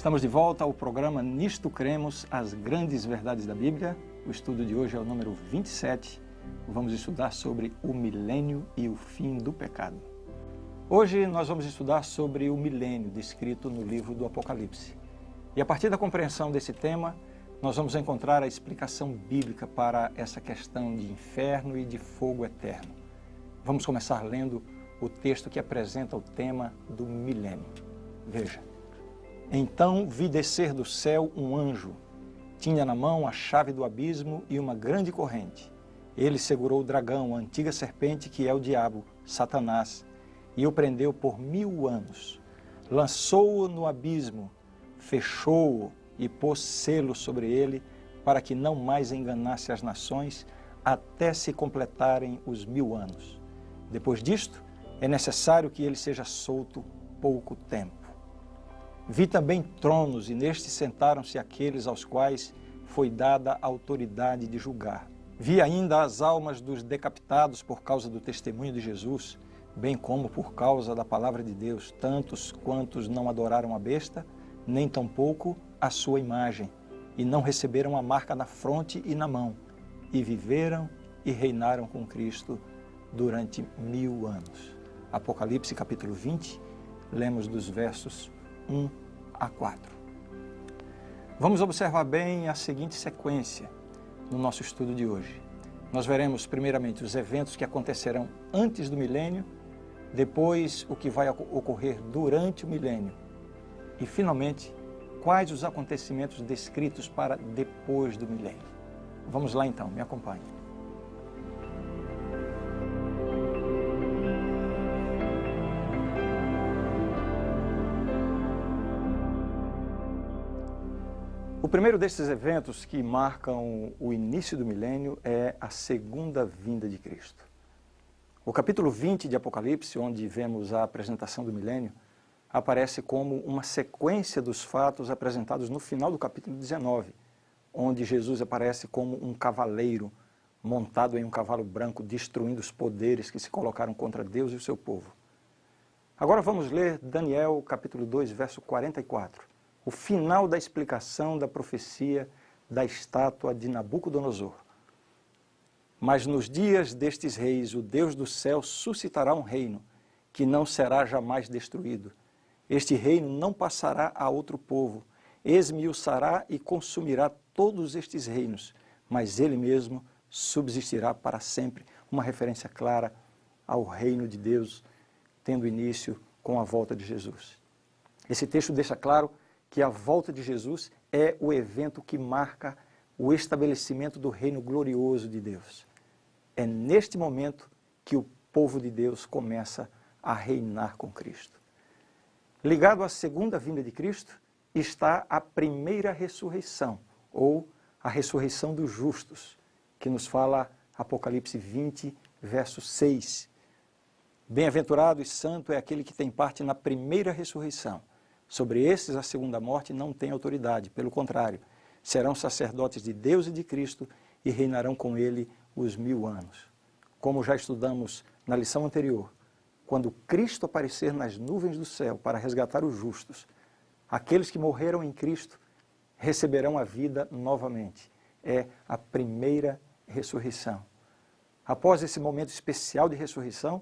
Estamos de volta ao programa Nisto Cremos, as grandes verdades da Bíblia. O estudo de hoje é o número 27. Vamos estudar sobre o milênio e o fim do pecado. Hoje nós vamos estudar sobre o milênio descrito no livro do Apocalipse. E a partir da compreensão desse tema, nós vamos encontrar a explicação bíblica para essa questão de inferno e de fogo eterno. Vamos começar lendo o texto que apresenta o tema do milênio. Veja. Então vi descer do céu um anjo. Tinha na mão a chave do abismo e uma grande corrente. Ele segurou o dragão, a antiga serpente que é o diabo, Satanás, e o prendeu por 1000 anos. Lançou-o no abismo, fechou-o e pôs selo sobre ele, para que não mais enganasse as nações, até se completarem os 1000 anos. Depois disto, é necessário que ele seja solto pouco tempo. Vi também tronos, e nestes sentaram-se aqueles aos quais foi dada a autoridade de julgar. Vi ainda as almas dos decapitados por causa do testemunho de Jesus, bem como por causa da palavra de Deus, tantos quantos não adoraram a besta, nem tampouco a sua imagem, e não receberam a marca na fronte e na mão, e viveram e reinaram com Cristo durante 1000 anos. Apocalipse capítulo 20, lemos dos versos 1 a 4. Vamos observar bem a seguinte sequência no nosso estudo de hoje. Nós veremos primeiramente os eventos que acontecerão antes do milênio, depois o que vai ocorrer durante o milênio e, finalmente, quais os acontecimentos descritos para depois do milênio. Vamos lá então, me acompanhe. O primeiro desses eventos que marcam o início do milênio é a segunda vinda de Cristo. O capítulo 20 de Apocalipse, onde vemos a apresentação do milênio, aparece como uma sequência dos fatos apresentados no final do capítulo 19, onde Jesus aparece como um cavaleiro montado em um cavalo branco, destruindo os poderes que se colocaram contra Deus e o seu povo. Agora vamos ler Daniel, capítulo 2, verso 44. O final da explicação da profecia da estátua de Nabucodonosor. Mas nos dias destes reis, o Deus do céu suscitará um reino, que não será jamais destruído. Este reino não passará a outro povo, esmiuçará e consumirá todos estes reinos, mas ele mesmo subsistirá para sempre. Uma referência clara ao reino de Deus, tendo início com a volta de Jesus. Esse texto deixa claro que a volta de Jesus é o evento que marca o estabelecimento do reino glorioso de Deus. É neste momento que o povo de Deus começa a reinar com Cristo. Ligado à segunda vinda de Cristo está a primeira ressurreição, ou a ressurreição dos justos, que nos fala Apocalipse 20, verso 6. Bem-aventurado e santo é aquele que tem parte na primeira ressurreição. Sobre esses a segunda morte não tem autoridade, pelo contrário, serão sacerdotes de Deus e de Cristo e reinarão com ele os 1000 anos. Como já estudamos na lição anterior, quando Cristo aparecer nas nuvens do céu para resgatar os justos, aqueles que morreram em Cristo receberão a vida novamente. É a primeira ressurreição. Após esse momento especial de ressurreição,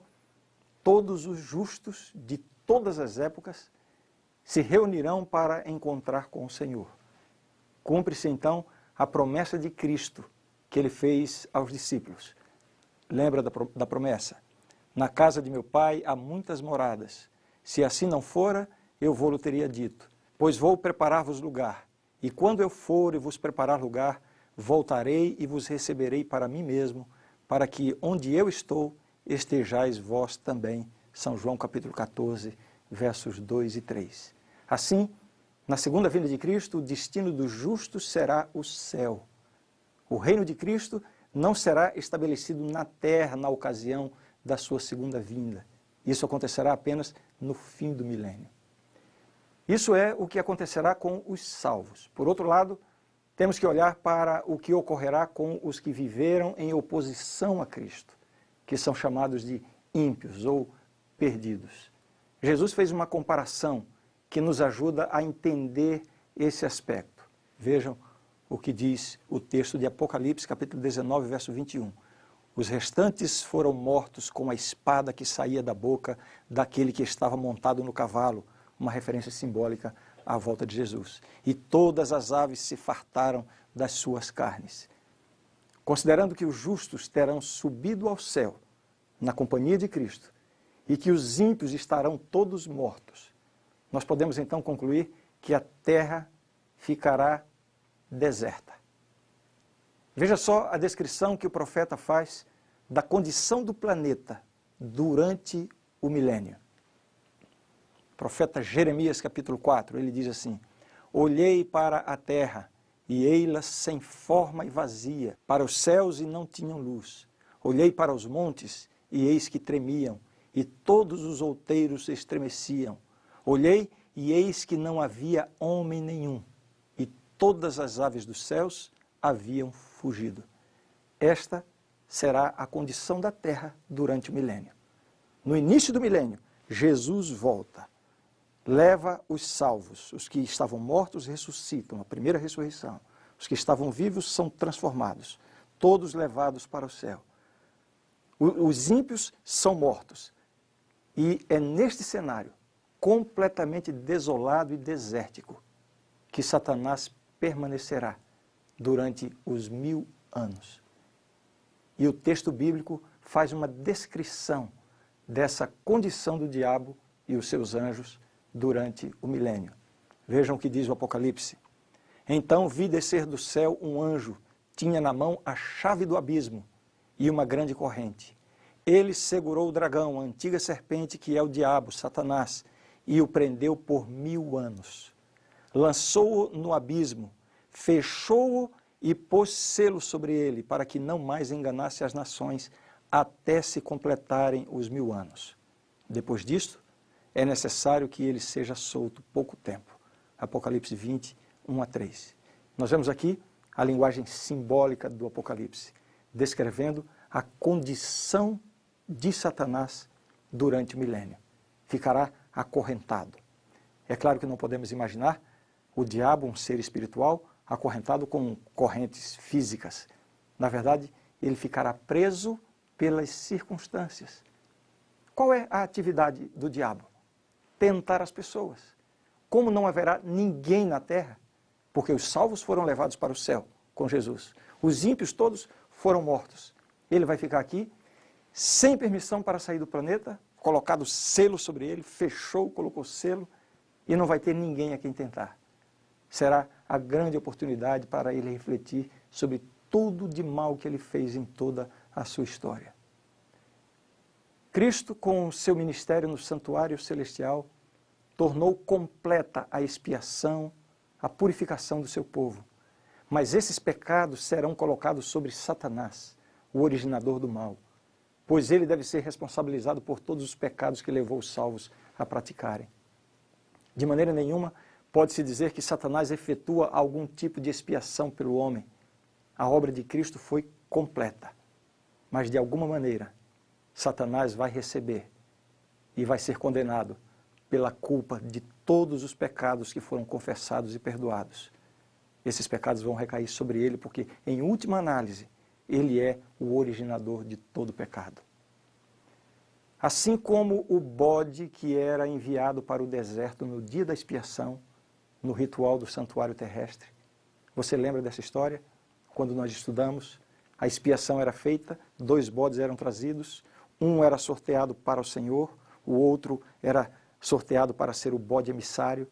todos os justos de todas as épocas se reunirão para encontrar com o Senhor. Cumpre-se então a promessa de Cristo que ele fez aos discípulos. Lembra da promessa? Na casa de meu pai há muitas moradas. Se assim não fora, eu vou-lhe teria dito, pois vou preparar-vos lugar. E quando eu for e vos preparar lugar, voltarei e vos receberei para mim mesmo, para que onde eu estou, estejais vós também. São João capítulo 14, versos 2 e 3. Assim, na segunda vinda de Cristo, o destino dos justos será o céu. O reino de Cristo não será estabelecido na terra na ocasião da sua segunda vinda. Isso acontecerá apenas no fim do milênio. Isso é o que acontecerá com os salvos. Por outro lado, temos que olhar para o que ocorrerá com os que viveram em oposição a Cristo, que são chamados de ímpios ou perdidos. Jesus fez uma comparação que nos ajuda a entender esse aspecto. Vejam o que diz o texto de Apocalipse, capítulo 19, verso 21. Os restantes foram mortos com a espada que saía da boca daquele que estava montado no cavalo, uma referência simbólica à volta de Jesus. E todas as aves se fartaram das suas carnes. Considerando que os justos terão subido ao céu, na companhia de Cristo, e que os ímpios estarão todos mortos, nós podemos então concluir que a terra ficará deserta. Veja só a descrição que o profeta faz da condição do planeta durante o milênio. O profeta Jeremias, capítulo 4, ele diz assim: olhei para a terra, e ei-la sem forma e vazia, para os céus e não tinham luz. Olhei para os montes, e eis que tremiam, e todos os outeiros estremeciam. Olhei, e eis que não havia homem nenhum, e todas as aves dos céus haviam fugido. Esta será a condição da terra durante o milênio. No início do milênio, Jesus volta, leva os salvos, os que estavam mortos ressuscitam, a primeira ressurreição. Os que estavam vivos são transformados, todos levados para o céu. Os ímpios são mortos. E é neste cenário, completamente desolado e desértico, que Satanás permanecerá durante os 1000 anos. E o texto bíblico faz uma descrição dessa condição do diabo e os seus anjos durante o milênio. Vejam o que diz o Apocalipse. Então vi descer do céu um anjo, tinha na mão a chave do abismo e uma grande corrente. Ele segurou o dragão, a antiga serpente que é o diabo, Satanás, e o prendeu por 1000 anos. Lançou-o no abismo, fechou-o e pôs selo sobre ele, para que não mais enganasse as nações, até se completarem os 1000 anos. Depois disto, é necessário que ele seja solto pouco tempo. Apocalipse 20, 1 a 3. Nós vemos aqui a linguagem simbólica do Apocalipse, descrevendo a condição de Satanás durante o milênio. Ficará acorrentado. É claro que não podemos imaginar o diabo, um ser espiritual, acorrentado com correntes físicas. Na verdade, ele ficará preso pelas circunstâncias. Qual é a atividade do diabo? Tentar as pessoas. Como não haverá ninguém na terra, porque os salvos foram levados para o céu com Jesus. Os ímpios todos foram mortos. Ele vai ficar aqui, sem permissão para sair do planeta, colocado selo sobre ele, fechou, colocou selo, e não vai ter ninguém a quem tentar. Será a grande oportunidade para ele refletir sobre tudo de mal que ele fez em toda a sua história. Cristo, com o seu ministério no santuário celestial, tornou completa a expiação, a purificação do seu povo. Mas esses pecados serão colocados sobre Satanás, o originador do mal, pois ele deve ser responsabilizado por todos os pecados que levou os salvos a praticarem. De maneira nenhuma pode-se dizer que Satanás efetua algum tipo de expiação pelo homem. A obra de Cristo foi completa, mas de alguma maneira Satanás vai receber e vai ser condenado pela culpa de todos os pecados que foram confessados e perdoados. Esses pecados vão recair sobre ele porque, em última análise, ele é o originador de todo pecado. Assim como o bode que era enviado para o deserto no dia da expiação, no ritual do santuário terrestre. Você lembra dessa história? Quando nós estudamos, a expiação era feita, 2 bodes eram trazidos, um era sorteado para o Senhor, o outro era sorteado para ser o bode emissário.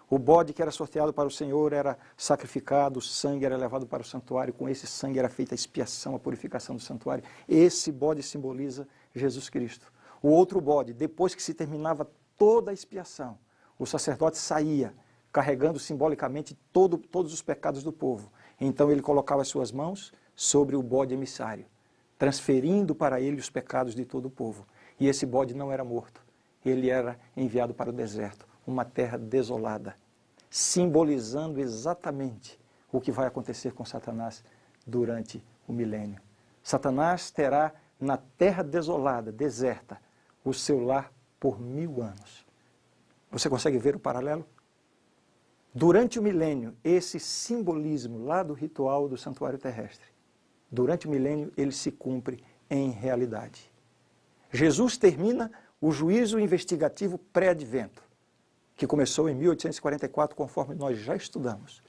O bode que era sorteado para o Senhor era sacrificado, o sangue era levado para o santuário, com esse sangue era feita a expiação, a purificação do santuário. Esse bode simboliza Jesus Cristo. O outro bode, depois que se terminava toda a expiação, o sacerdote saía, carregando simbolicamente todos os pecados do povo. Então ele colocava as suas mãos sobre o bode emissário, transferindo para ele os pecados de todo o povo. E esse bode não era morto, ele era enviado para o deserto, uma terra desolada, simbolizando exatamente o que vai acontecer com Satanás durante o milênio. Satanás terá na terra desolada, deserta, o seu lar por 1000 anos. Você consegue ver o paralelo? Durante o milênio, esse simbolismo lá do ritual do santuário terrestre, durante o milênio ele se cumpre em realidade. Jesus termina o juízo investigativo pré-advento, que começou em 1844, conforme nós já estudamos.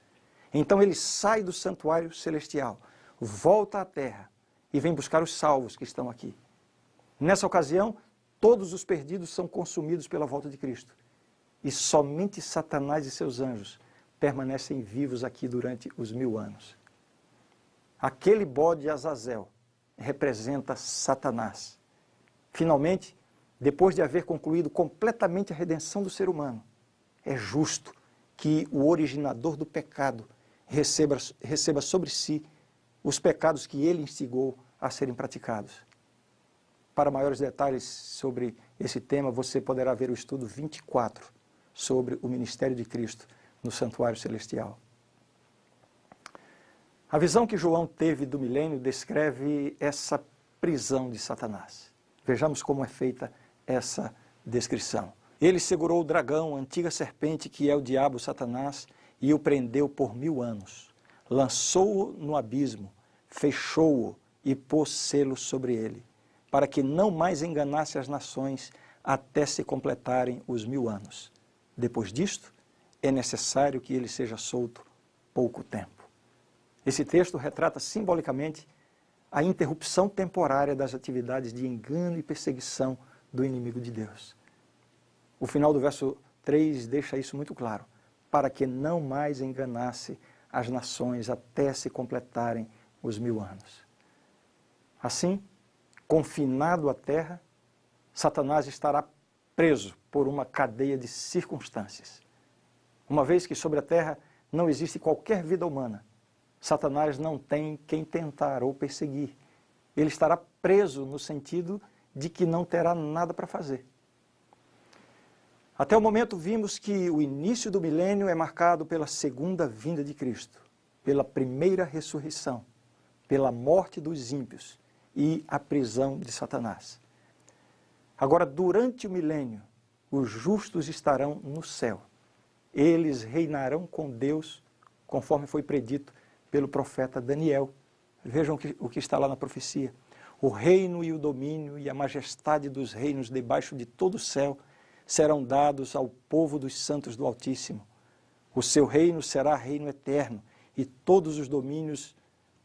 Então ele sai do santuário celestial, volta à terra e vem buscar os salvos que estão aqui. Nessa ocasião, todos os perdidos são consumidos pela volta de Cristo. E somente Satanás e seus anjos permanecem vivos aqui durante os 1000 anos. Aquele bode Azazel representa Satanás. Finalmente, depois de haver concluído completamente a redenção do ser humano, é justo que o originador do pecado receba sobre si os pecados que ele instigou a serem praticados. Para maiores detalhes sobre esse tema, você poderá ver o estudo 24 sobre o ministério de Cristo no santuário celestial. A visão que João teve do milênio descreve essa prisão de Satanás. Vejamos como é feita essa descrição. Ele segurou o dragão, a antiga serpente, que é o diabo Satanás, e o prendeu por 1000 anos. Lançou-o no abismo, fechou-o e pôs selo sobre ele, para que não mais enganasse as nações até se completarem os 1000 anos. Depois disto, é necessário que ele seja solto pouco tempo. Esse texto retrata simbolicamente a interrupção temporária das atividades de engano e perseguição do inimigo de Deus. O final do verso 3 deixa isso muito claro, para que não mais enganasse as nações até se completarem os 1000 anos. Assim, confinado à terra, Satanás estará preso por uma cadeia de circunstâncias. Uma vez que sobre a terra não existe qualquer vida humana, Satanás não tem quem tentar ou perseguir. Ele estará preso no sentido de que não terá nada para fazer. Até o momento vimos que o início do milênio é marcado pela segunda vinda de Cristo, pela primeira ressurreição, pela morte dos ímpios e a prisão de Satanás. Agora, durante o milênio, os justos estarão no céu. Eles reinarão com Deus, conforme foi predito pelo profeta Daniel. Vejam o que está lá na profecia. O reino e o domínio e a majestade dos reinos debaixo de todo o céu serão dados ao povo dos santos do Altíssimo. O seu reino será reino eterno, e todos os domínios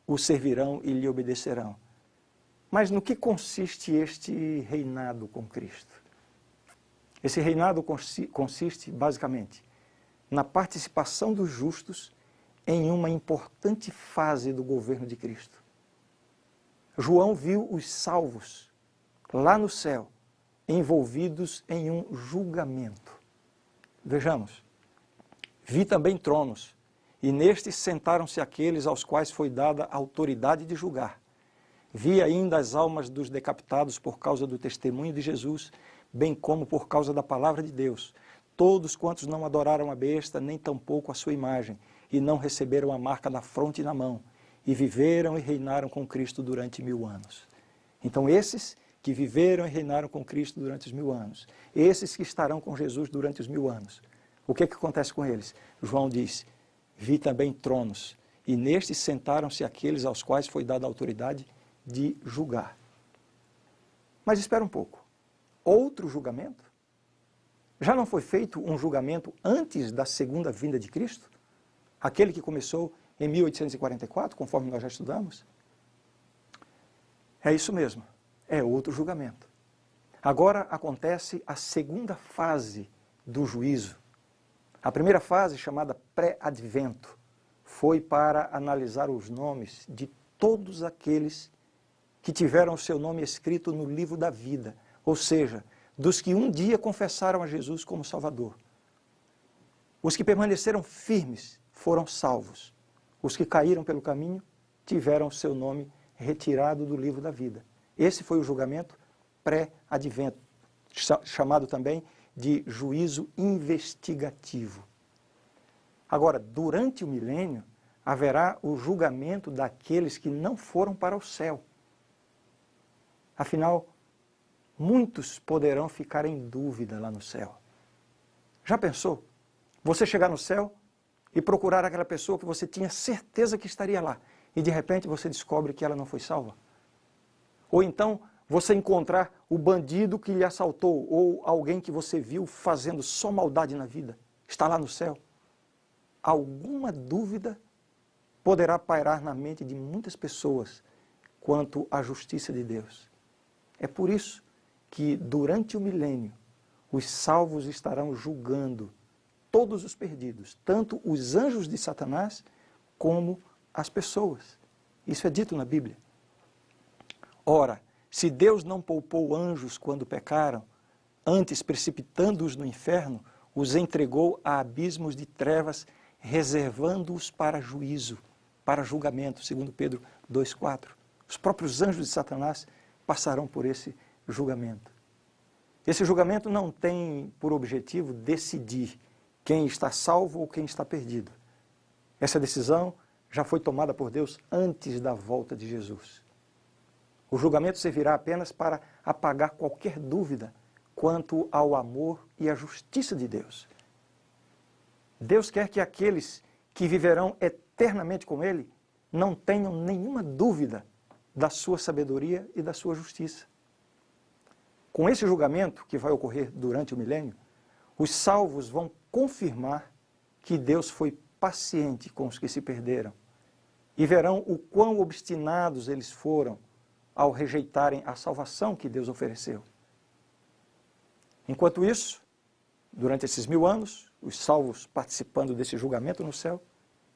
o servirão e lhe obedecerão. Mas no que consiste este reinado com Cristo? Esse reinado consiste, basicamente, na participação dos justos em uma importante fase do governo de Cristo. João viu os salvos lá no céu, envolvidos em um julgamento. Vejamos. Vi também tronos, e nestes sentaram-se aqueles aos quais foi dada a autoridade de julgar. Vi ainda as almas dos decapitados por causa do testemunho de Jesus, bem como por causa da palavra de Deus. Todos quantos não adoraram a besta, nem tampouco a sua imagem, e não receberam a marca na fronte e na mão, e viveram e reinaram com Cristo durante 1000 anos. Então esses que viveram e reinaram com Cristo durante os 1000 anos, esses que estarão com Jesus durante os 1000 anos, o que acontece com eles? João diz, vi também tronos, e nestes sentaram-se aqueles aos quais foi dada a autoridade de julgar. Mas espera um pouco, outro julgamento? Já não foi feito um julgamento antes da segunda vinda de Cristo? Aquele que começou em 1844, conforme nós já estudamos? É isso mesmo, é outro julgamento. Agora acontece a segunda fase do juízo. A primeira fase, chamada pré-advento, foi para analisar os nomes de todos aqueles que tiveram o seu nome escrito no livro da vida, ou seja, dos que um dia confessaram a Jesus como Salvador. Os que permaneceram firmes foram salvos. Os que caíram pelo caminho tiveram o seu nome retirado do livro da vida. Esse foi o julgamento pré-advento, chamado também de juízo investigativo. Agora, durante o milênio, haverá o julgamento daqueles que não foram para o céu. Afinal, muitos poderão ficar em dúvida lá no céu. Já pensou? Você chegar no céu e procurar aquela pessoa que você tinha certeza que estaria lá, e de repente você descobre que ela não foi salva? Ou então você encontrar o bandido que lhe assaltou, ou alguém que você viu fazendo só maldade na vida, está lá no céu. Alguma dúvida poderá pairar na mente de muitas pessoas quanto à justiça de Deus. É por isso que durante o milênio os salvos estarão julgando todos os perdidos, tanto os anjos de Satanás como as pessoas. Isso é dito na Bíblia. Ora, se Deus não poupou anjos quando pecaram, antes precipitando-os no inferno, os entregou a abismos de trevas, reservando-os para juízo, para julgamento, segundo Pedro 2,4. Os próprios anjos de Satanás passarão por esse julgamento. Esse julgamento não tem por objetivo decidir quem está salvo ou quem está perdido. Essa decisão já foi tomada por Deus antes da volta de Jesus. O julgamento servirá apenas para apagar qualquer dúvida quanto ao amor e à justiça de Deus. Deus quer que aqueles que viverão eternamente com Ele não tenham nenhuma dúvida da sua sabedoria e da sua justiça. Com esse julgamento que vai ocorrer durante o milênio, os salvos vão confirmar que Deus foi paciente com os que se perderam e verão o quão obstinados eles foram ao rejeitarem a salvação que Deus ofereceu. Enquanto isso, durante esses 1000 anos, os salvos participando desse julgamento no céu,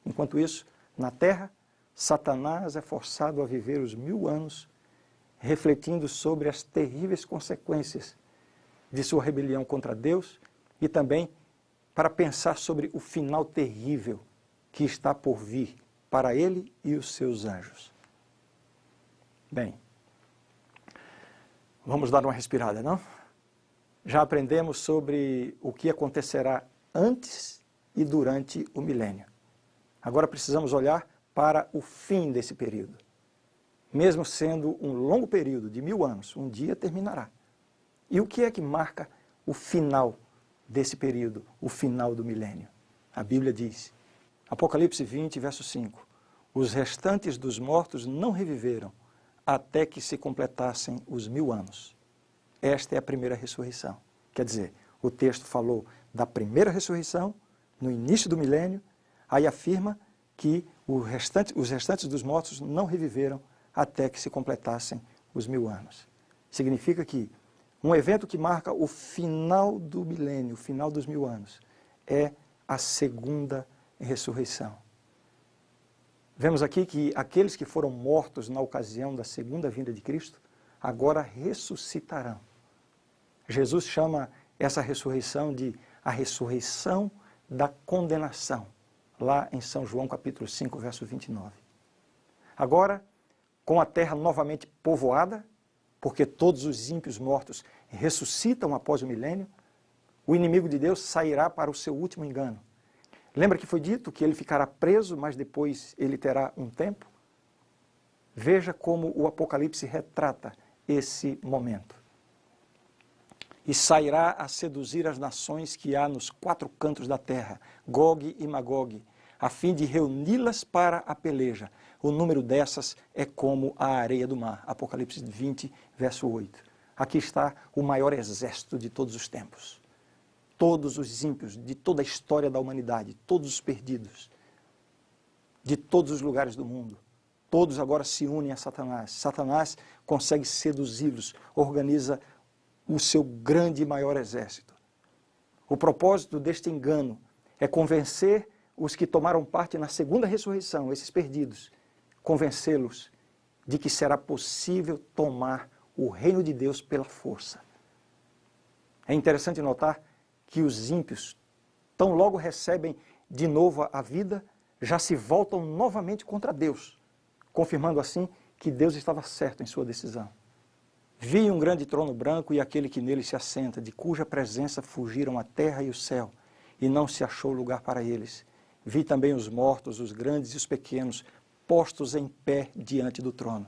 enquanto isso, na terra, Satanás é forçado a viver os 1000 anos refletindo sobre as terríveis consequências de sua rebelião contra Deus e também para pensar sobre o final terrível que está por vir para ele e os seus anjos. Bem, vamos dar uma respirada, não? Já aprendemos sobre o que acontecerá antes e durante o milênio. Agora precisamos olhar para o fim desse período. Mesmo sendo um longo período de 1000 anos, um dia terminará. E o que é que marca o final desse período, o final do milênio? A Bíblia diz, Apocalipse 20, verso 5, os restantes dos mortos não reviveram até que se completassem os 1000 anos. Esta é a primeira ressurreição. Quer dizer, o texto falou da primeira ressurreição, no início do milênio, aí afirma que os restantes dos mortos não reviveram até que se completassem os 1000 anos. Significa que um evento que marca o final do milênio, o final dos 1000 anos, é a segunda ressurreição. Vemos aqui que aqueles que foram mortos na ocasião da segunda vinda de Cristo, agora ressuscitarão. Jesus chama essa ressurreição de a ressurreição da condenação, lá em São João capítulo 5, verso 29. Agora, com a terra novamente povoada, porque todos os ímpios mortos ressuscitam após o milênio, o inimigo de Deus sairá para o seu último engano. Lembra que foi dito que ele ficará preso, mas depois ele terá um tempo? Veja como o Apocalipse retrata esse momento. E sairá a seduzir as nações que há nos 4 cantos da terra, Gog e Magog, a fim de reuni-las para a peleja. O número dessas é como a areia do mar. Apocalipse 20, verso 8. Aqui está o maior exército de todos os tempos. Todos os ímpios de toda a história da humanidade, todos os perdidos, de todos os lugares do mundo. Todos agora se unem a Satanás. Satanás consegue seduzi-los, organiza o seu grande e maior exército. O propósito deste engano é convencer os que tomaram parte na segunda ressurreição, esses perdidos, convencê-los de que será possível tomar o reino de Deus pela força. É interessante notar que os ímpios, tão logo recebem de novo a vida, já se voltam novamente contra Deus, confirmando assim que Deus estava certo em sua decisão. Vi um grande trono branco e aquele que nele se assenta, de cuja presença fugiram a terra e o céu, e não se achou lugar para eles. Vi também os mortos, os grandes e os pequenos, postos em pé diante do trono.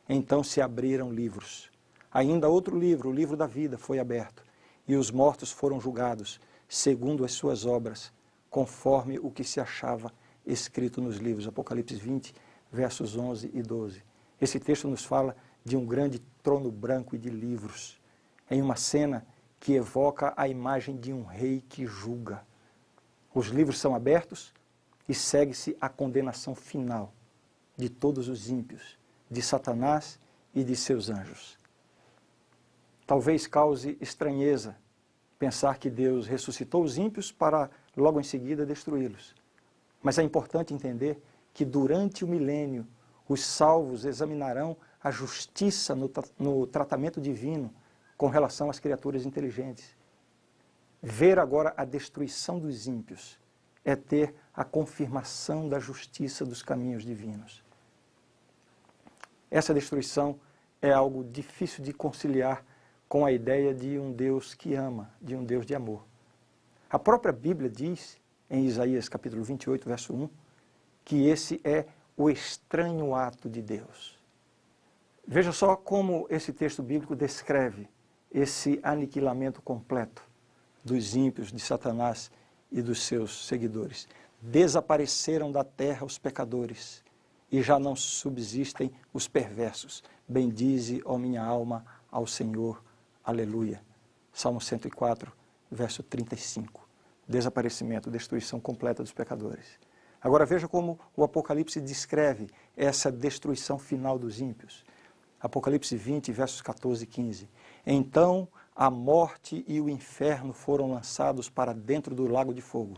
Então se abriram livros. Ainda outro livro, o livro da vida, foi aberto, e os mortos foram julgados, segundo as suas obras, conforme o que se achava escrito nos livros. Apocalipse 20, versos 11 e 12. Esse texto nos fala de um grande trono branco e de livros, em uma cena que evoca a imagem de um rei que julga. Os livros são abertos e segue-se a condenação final de todos os ímpios, de Satanás e de seus anjos. Talvez cause estranheza pensar que Deus ressuscitou os ímpios para logo em seguida destruí-los. Mas é importante entender que durante o milênio os salvos examinarão a justiça no tratamento divino com relação às criaturas inteligentes. Ver agora a destruição dos ímpios é ter a confirmação da justiça dos caminhos divinos. Essa destruição é algo difícil de conciliar com a ideia de um Deus que ama, de um Deus de amor. A própria Bíblia diz, em Isaías capítulo 28, verso 1, que esse é o estranho ato de Deus. Veja só como esse texto bíblico descreve esse aniquilamento completo dos ímpios, de Satanás e dos seus seguidores. Desapareceram da terra os pecadores, e já não subsistem os perversos. Bendize, ó minha alma, ao Senhor. Aleluia. Salmo 104, verso 35. Desaparecimento, destruição completa dos pecadores. Agora veja como o Apocalipse descreve essa destruição final dos ímpios. Apocalipse 20, versos 14 e 15. Então a morte e o inferno foram lançados para dentro do lago de fogo.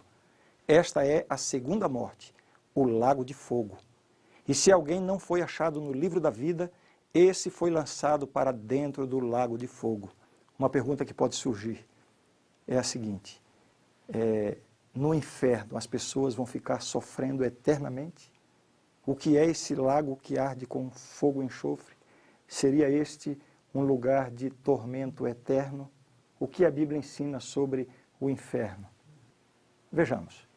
Esta é a segunda morte, o lago de fogo. E se alguém não foi achado no livro da vida, esse foi lançado para dentro do lago de fogo. Uma pergunta que pode surgir é a seguinte: no inferno as pessoas vão ficar sofrendo eternamente? O que é esse lago que arde com fogo e enxofre? Seria este um lugar de tormento eterno? O que a Bíblia ensina sobre o inferno? Vejamos.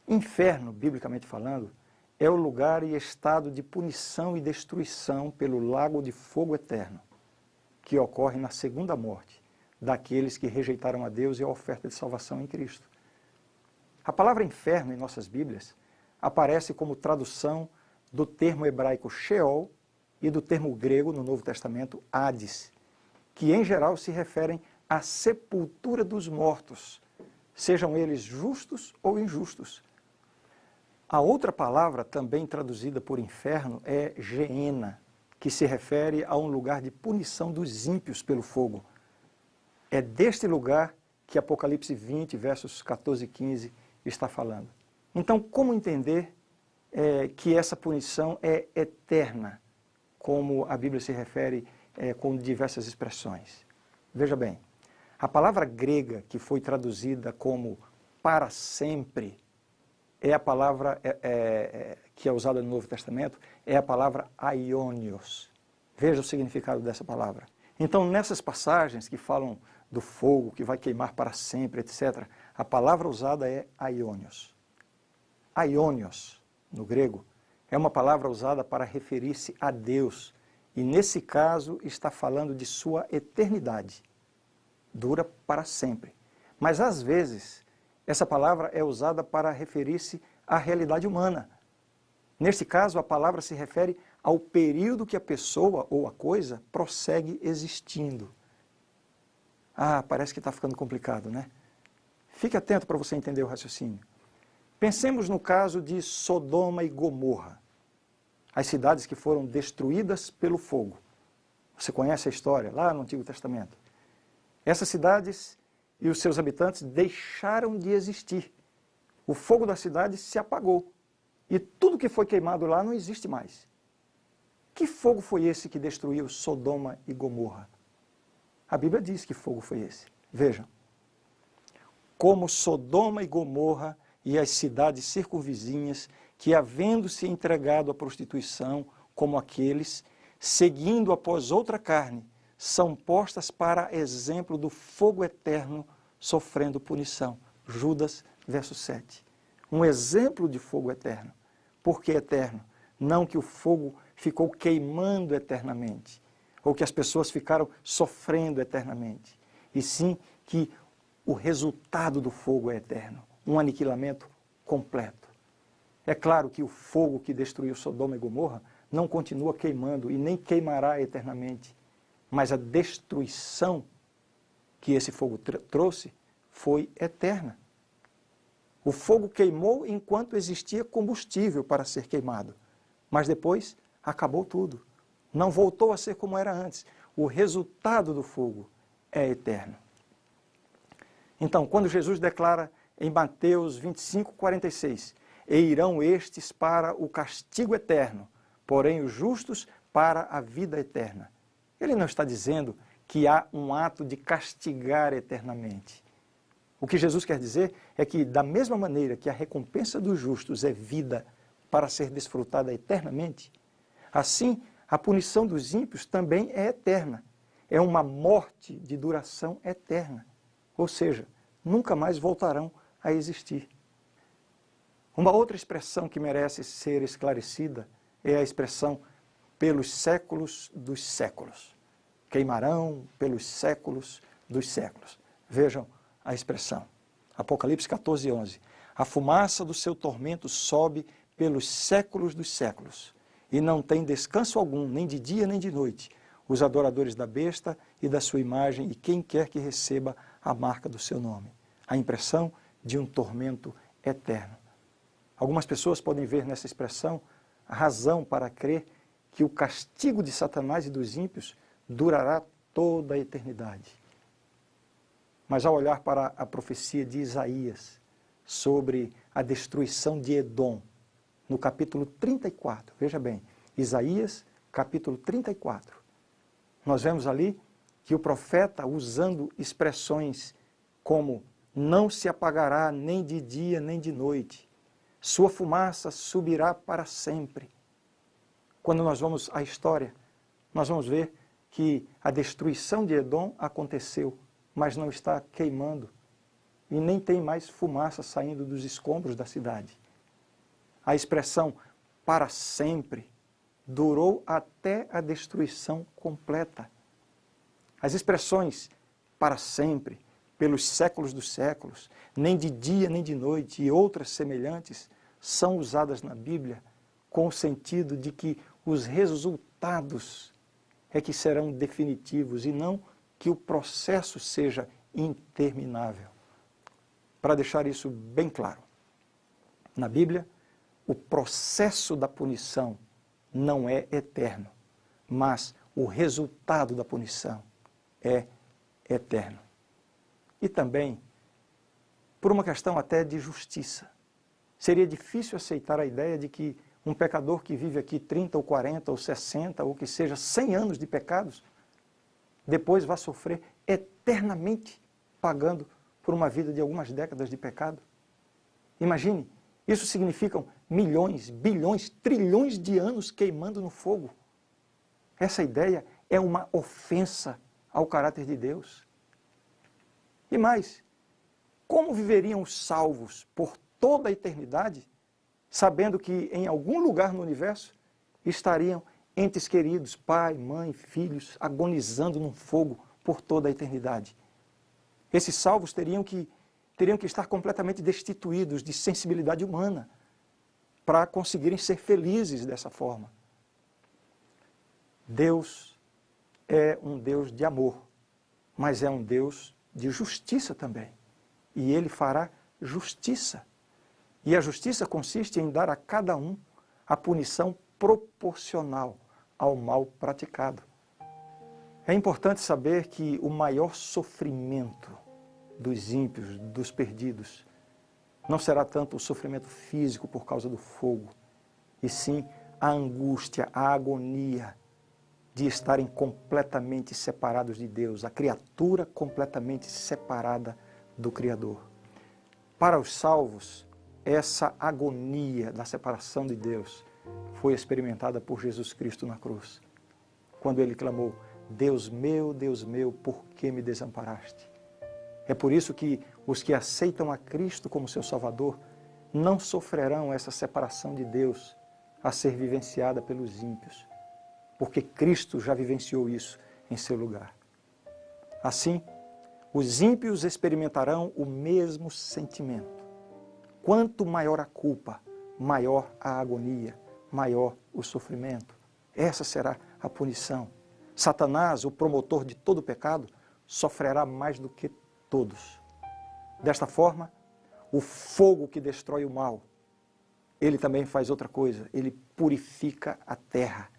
Inferno, biblicamente falando, é o lugar e estado de punição e destruição pelo lago de fogo eterno, que ocorre na segunda morte daqueles que rejeitaram a Deus e a oferta de salvação em Cristo. A palavra inferno em nossas Bíblias aparece como tradução do termo hebraico Sheol e do termo grego no Novo Testamento Hades, que em geral se referem à sepultura dos mortos, sejam eles justos ou injustos. A outra palavra, também traduzida por inferno, é Geena, que se refere a um lugar de punição dos ímpios pelo fogo. É deste lugar que Apocalipse 20, versos 14 e 15 está falando. Então, como entender que essa punição é eterna, como a Bíblia se refere com diversas expressões? Veja bem, a palavra grega que foi traduzida como para sempre, é a palavra que é usada no Novo Testamento, é a palavra aionios. Veja o significado dessa palavra. Então, nessas passagens que falam do fogo que vai queimar para sempre, etc., a palavra usada é aionios. Aionios, no grego, é uma palavra usada para referir-se a Deus, e nesse caso está falando de sua eternidade. Dura para sempre. Mas às vezes essa palavra é usada para referir-se à realidade humana. Neste caso, a palavra se refere ao período que a pessoa ou a coisa prossegue existindo. Ah, parece que está ficando complicado, né? Fique atento para você entender o raciocínio. Pensemos no caso de Sodoma e Gomorra, as cidades que foram destruídas pelo fogo. Você conhece a história lá no Antigo Testamento. Essas cidades e os seus habitantes deixaram de existir. O fogo da cidade se apagou e tudo que foi queimado lá não existe mais. Que fogo foi esse que destruiu Sodoma e Gomorra? A Bíblia diz que fogo foi esse. Vejam. Como Sodoma e Gomorra e as cidades circunvizinhas que, havendo-se entregado à prostituição, como aqueles, seguindo após outra carne, são postas para exemplo do fogo eterno sofrendo punição. Judas, verso 7. Um exemplo de fogo eterno. Por que eterno? Não que o fogo ficou queimando eternamente, ou que as pessoas ficaram sofrendo eternamente, e sim que o resultado do fogo é eterno, um aniquilamento completo. É claro que o fogo que destruiu Sodoma e Gomorra não continua queimando e nem queimará eternamente, mas a destruição que esse fogo trouxe foi eterna. O fogo queimou enquanto existia combustível para ser queimado, mas depois acabou tudo. Não voltou a ser como era antes. O resultado do fogo é eterno. Então, quando Jesus declara em Mateus 25:46, e irão estes para o castigo eterno, porém os justos para a vida eterna. Ele não está dizendo que há um ato de castigar eternamente. O que Jesus quer dizer é que, da mesma maneira que a recompensa dos justos é vida para ser desfrutada eternamente, assim a punição dos ímpios também é eterna. É uma morte de duração eterna. Ou seja, nunca mais voltarão a existir. Uma outra expressão que merece ser esclarecida é a expressão pelos séculos dos séculos. Queimarão pelos séculos dos séculos. Vejam a expressão. Apocalipse 14:11. A fumaça do seu tormento sobe pelos séculos dos séculos, e não tem descanso algum, nem de dia nem de noite, os adoradores da besta e da sua imagem e quem quer que receba a marca do seu nome. A impressão de um tormento eterno. Algumas pessoas podem ver nessa expressão a razão para crer que o castigo de Satanás e dos ímpios durará toda a eternidade. Mas ao olhar para a profecia de Isaías sobre a destruição de Edom, no capítulo 34, veja bem, Isaías, capítulo 34, nós vemos ali que o profeta, usando expressões como não se apagará nem de dia nem de noite, sua fumaça subirá para sempre. Quando nós vamos à história, nós vamos ver que a destruição de Edom aconteceu, mas não está queimando e nem tem mais fumaça saindo dos escombros da cidade. A expressão para sempre durou até a destruição completa. As expressões para sempre, pelos séculos dos séculos, nem de dia nem de noite e outras semelhantes são usadas na Bíblia com o sentido de que os resultados é que serão definitivos e não que o processo seja interminável. Para deixar isso bem claro, na Bíblia, o processo da punição não é eterno, mas o resultado da punição é eterno. E também, por uma questão até de justiça, seria difícil aceitar a ideia de que um pecador que vive aqui 30 ou 40 ou 60 ou que seja 100 anos de pecados, depois vai sofrer eternamente pagando por uma vida de algumas décadas de pecado. Imagine, isso significam milhões, bilhões, trilhões de anos queimando no fogo. Essa ideia é uma ofensa ao caráter de Deus. E mais, como viveriam os salvos por toda a eternidade, sabendo que em algum lugar no universo estariam entes queridos, pai, mãe, filhos, agonizando num fogo por toda a eternidade? Esses salvos teriam que estar completamente destituídos de sensibilidade humana para conseguirem ser felizes dessa forma. Deus é um Deus de amor, mas é um Deus de justiça também. E Ele fará justiça. E a justiça consiste em dar a cada um a punição proporcional ao mal praticado. É importante saber que o maior sofrimento dos ímpios, dos perdidos, não será tanto o sofrimento físico por causa do fogo, e sim a angústia, a agonia de estarem completamente separados de Deus, a criatura completamente separada do Criador. Para os salvos, essa agonia da separação de Deus foi experimentada por Jesus Cristo na cruz, quando Ele clamou: Deus meu, por que me desamparaste? É por isso que os que aceitam a Cristo como seu Salvador não sofrerão essa separação de Deus a ser vivenciada pelos ímpios, porque Cristo já vivenciou isso em seu lugar. Assim, Os ímpios experimentarão o mesmo sentimento. Quanto maior a culpa, maior a agonia, maior o sofrimento. Essa será a punição. Satanás, o promotor de todo pecado, sofrerá mais do que todos. Desta forma, o fogo que destrói o mal, ele também faz outra coisa, ele purifica a terra.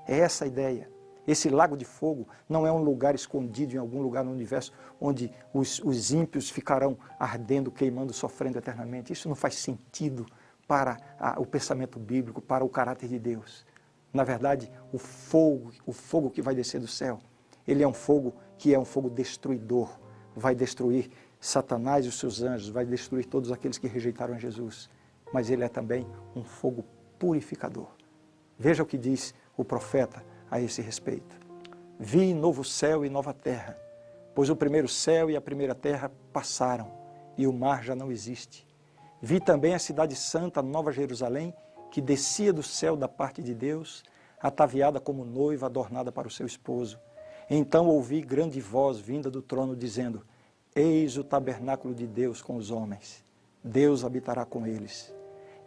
É essa a ideia. Esse lago de fogo não é um lugar escondido em algum lugar no universo onde os ímpios ficarão ardendo, queimando, sofrendo eternamente. Isso não faz sentido para o pensamento bíblico, para o caráter de Deus. Na verdade, o fogo que vai descer do céu, ele é um fogo que é um fogo destruidor. Vai destruir Satanás e os seus anjos, vai destruir todos aqueles que rejeitaram Jesus. Mas ele é também um fogo purificador. Veja o que diz o profeta a esse respeito. Vi novo céu e nova terra, pois o primeiro céu e a primeira terra passaram, e o mar já não existe. Vi também a cidade santa, Nova Jerusalém, que descia do céu da parte de Deus, ataviada como noiva adornada para o seu esposo. Então ouvi grande voz vinda do trono, dizendo: Eis o tabernáculo de Deus com os homens. Deus habitará com eles.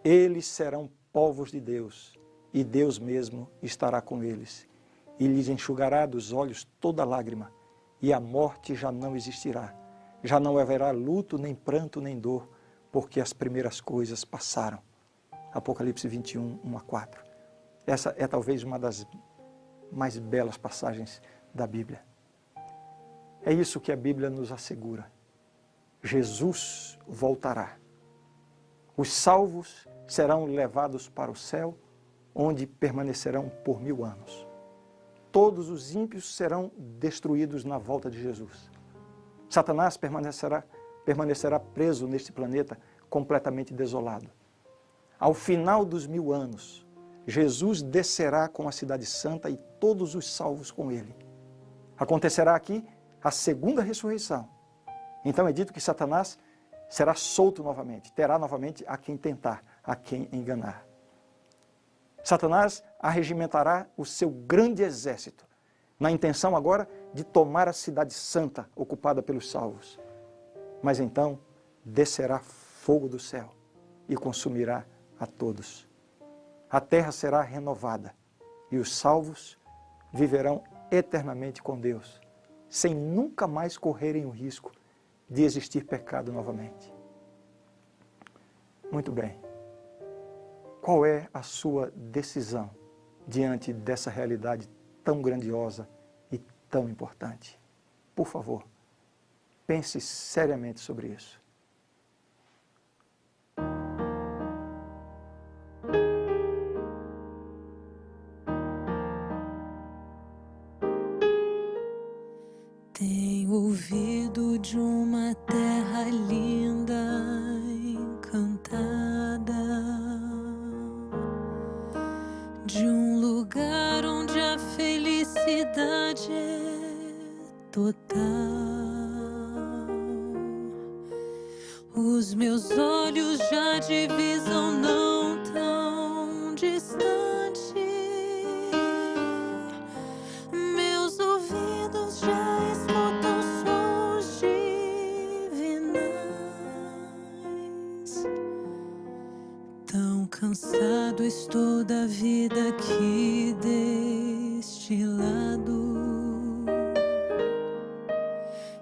Eles serão povos de Deus, e Deus mesmo estará com eles. E lhes enxugará dos olhos toda lágrima, e a morte já não existirá. Já não haverá luto, nem pranto, nem dor, porque as primeiras coisas passaram. Apocalipse 21, 1 a 4. Essa é talvez uma das mais belas passagens da Bíblia. É isso que a Bíblia nos assegura. Jesus voltará. Os salvos serão levados para o céu, onde permanecerão por 1000 anos. Todos os ímpios serão destruídos na volta de Jesus. Satanás permanecerá preso neste planeta completamente desolado. Ao final dos 1000 anos, Jesus descerá com a cidade santa e todos os salvos com ele. Acontecerá aqui a segunda ressurreição. Então é dito que Satanás será solto novamente, terá novamente a quem tentar, a quem enganar. Satanás arregimentará o seu grande exército, na intenção agora de tomar a cidade santa ocupada pelos salvos. Mas então descerá fogo do céu e consumirá a todos. A terra será renovada e os salvos viverão eternamente com Deus, sem nunca mais correrem o risco de existir pecado novamente. Muito bem. Qual é a sua decisão diante dessa realidade tão grandiosa e tão importante? Por favor, pense seriamente sobre isso. Tenho ouvido de uma terra linda, encantada, de um lugar onde a felicidade é total. Os meus olhos já divisam não tão distante. Meus ouvidos já escutam sons divinais. Tão cansado estou da vida aqui deste lado,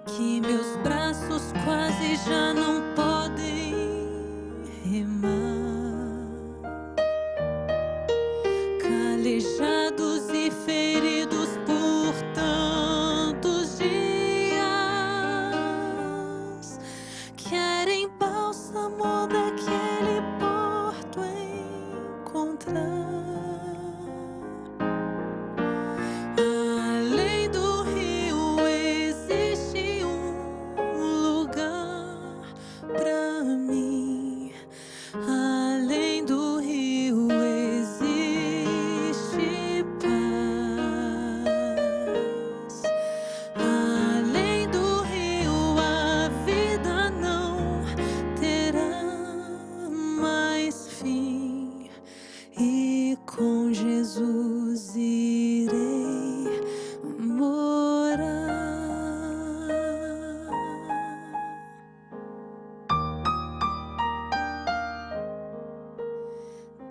que meus braços quase já não podem remar. Calejados e feridos por tantos dias, querem bálsamo daquele porto encontrar. Além do rio existe um lugar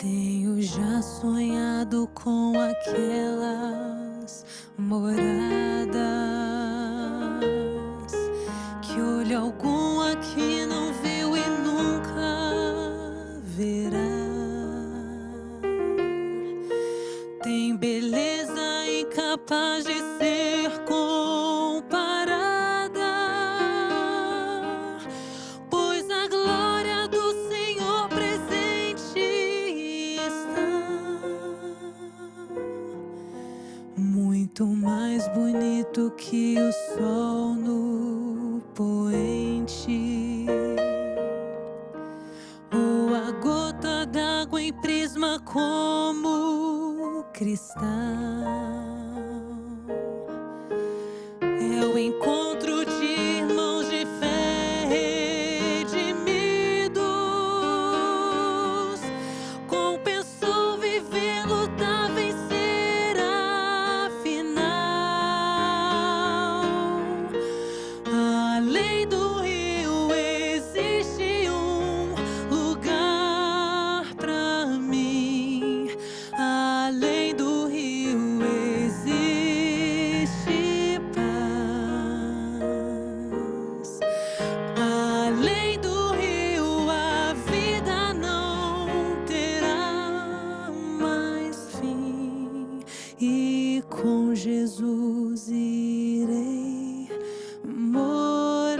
Tenho já sonhado com aquelas moradas que olho algum aqui não viu e nunca verá. Tem beleza incapaz de ser comparada, pois a glória do Senhor presente está. Muito mais bonito que o sol no poente, ou a gota d'água em prisma como cristal. É o encontro de irmãos de fé redimidos. Compensou viver, lutar, vencer afinal. Além do rio existe um lugar pra mim. Além do rio existe paz. Além do rio a vida não terá mais fim. E com Jesus irei morar.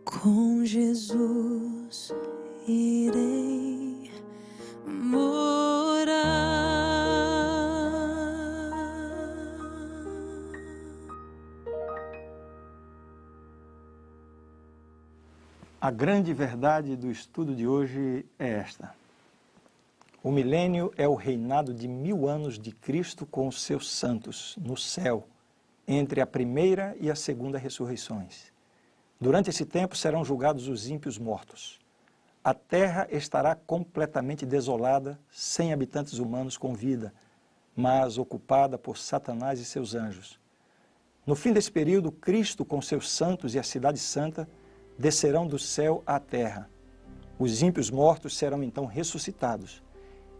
Com Jesus irei morar. A grande verdade do estudo de hoje é esta: o milênio é o reinado de 1000 anos de Cristo com os seus santos no céu, entre a primeira e a segunda ressurreições. Durante esse tempo serão julgados os ímpios mortos. A terra estará completamente desolada, sem habitantes humanos com vida, mas ocupada por Satanás e seus anjos. No fim desse período, Cristo com seus santos e a cidade santa descerão do céu à terra. Os ímpios mortos serão então ressuscitados,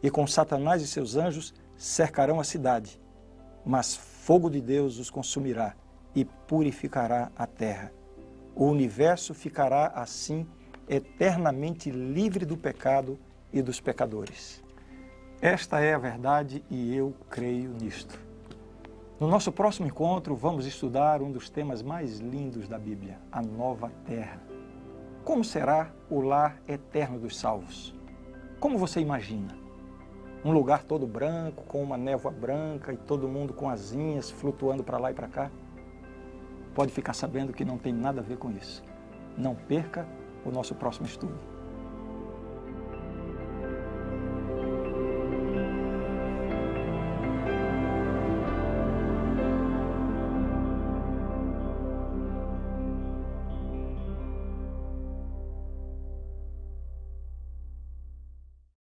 e com Satanás e seus anjos cercarão a cidade, mas fogo de Deus os consumirá e purificará a terra. O universo ficará assim eternamente livre do pecado e dos pecadores. Esta é a verdade e eu creio nisto. No nosso próximo encontro, vamos estudar um dos temas mais lindos da Bíblia, a nova terra. Como será o lar eterno dos salvos? Como você imagina? Um lugar todo branco, com uma névoa branca e todo mundo com asinhas flutuando para lá e para cá? Pode ficar sabendo que não tem nada a ver com isso. Não perca o nosso próximo estudo.